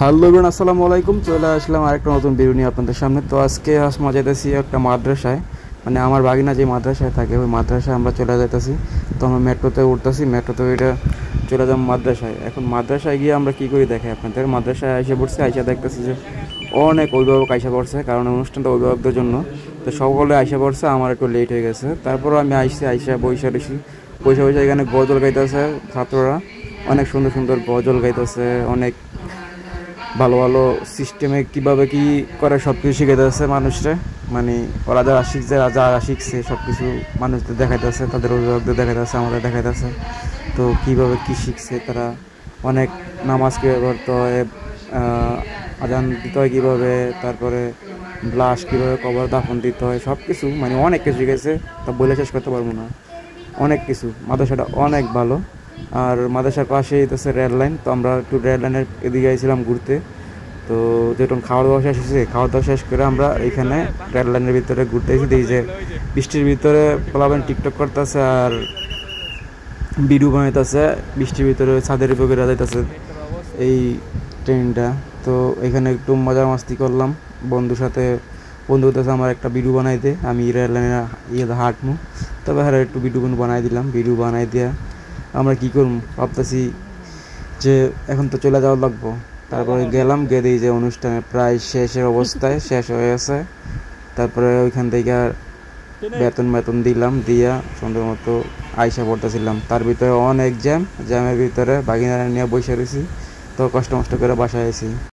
Hello everyone, আসসালামু আলাইকুম। চলে আসলাম আরেকটা নতুন ভিডিও নিয়ে আপনাদের সামনে। তো আজকে মজা যাইতেছি একটা মাদ্রাসায়, মানে আমার বাগিনা যে মাদ্রাসায় থাকে ওই মাদ্রাসায় আমরা চলে যাইতেছি। তো আমরা মেট্রোতে উঠতেছি, মেট্রোতে ওইটা চলে যাব মাদ্রাসায়। এখন মাদ্রাসায় গিয়ে আমরা কী করি দেখাই আপনাদের। মাদ্রাসায় আইসা পড়ছে, আইসা দেখতেছি যে অনেক অভিভাবক আইসা পড়ছে, কারণ অনুষ্ঠানটা অভিভাবকদের জন্য। তো সকলে আইসা পড়ছে, আমার একটু লেট হয়ে গেছে। তারপরও আমি আইসা বৈশা রয়েছি, বৈশা এখানে গজল গাইতেছে ছাত্ররা, অনেক সুন্দর সুন্দর গজল গাইতেছে, অনেক ভালো ভালো সিস্টেমে কীভাবে কী করে সব কিছু শিখাইতেছে মানুষরে। মানে ওরা যারা শিখছে, যারা শিখছে সব কিছু মানুষদের দেখাইতেছে, তাদের অভিভাবকদের দেখাইতেছে, আমাদের দেখাইতেছে। তো কীভাবে কী শিখছে তারা, অনেক নামাজ কীভাবে পড়তে হয়, আজান দিতে হয় কীভাবে, তারপরে লাশ কীভাবে কবর দাফন দিতে হয়, সব কিছু মানে অনেক কিছু শিখেছে। তা বলে শেষ করতে পারবো না, অনেক কিছু। মাদ্রাসাটা অনেক ভালো। আর মাদ্রাসার পাশেই হচ্ছে রেল লাইন। তো আমরা একটু রেল লাইনের এদিকে গেছিলাম ঘুরতে। তো যখন খাওয়া দাওয়া শেষ হয়েছে, খাওয়া দাওয়া শেষ করে আমরা এখানে রেল লাইনের ভিতরে ঘুরতে এসেছি। দেখি যে বৃষ্টির ভিতরে পোলাবেন টিকটক করতেছে আর ভিডিও বানাইতেছে, বৃষ্টির ভিতরে ছাদের উপরে যাইতেছে এই ট্রেনটা। তো এখানে একটু মজা মাস্তি করলাম বন্ধুর সাথে। বন্ধু হতেছে আমার একটা ভিডিও বানাইতে, আমি রেল লাইনে হাঁটমু। তবে হ্যাঁ একটু ভিডিও বানাই দিলাম। ভিডিও বানাই দিয়া আমরা কী করব ভাবতেছি যে এখন তো চলে যাওয়া লাগবো। তারপরে গেলাম, গিয়ে দিই যে অনুষ্ঠানের প্রায় শেষের অবস্থায়, শেষ হয়ে গেছে। তারপরে ওইখান থেকে বেতন দিলাম, দিয়া সুন্দর মতো আইসা পড়তেছিলাম। তার ভিতরে অনেক জ্যামের ভিতরে বাগিনারা নিয়ে বসে রয়েছি। তো কষ্ট মষ্ট করে বাসায় আইছি।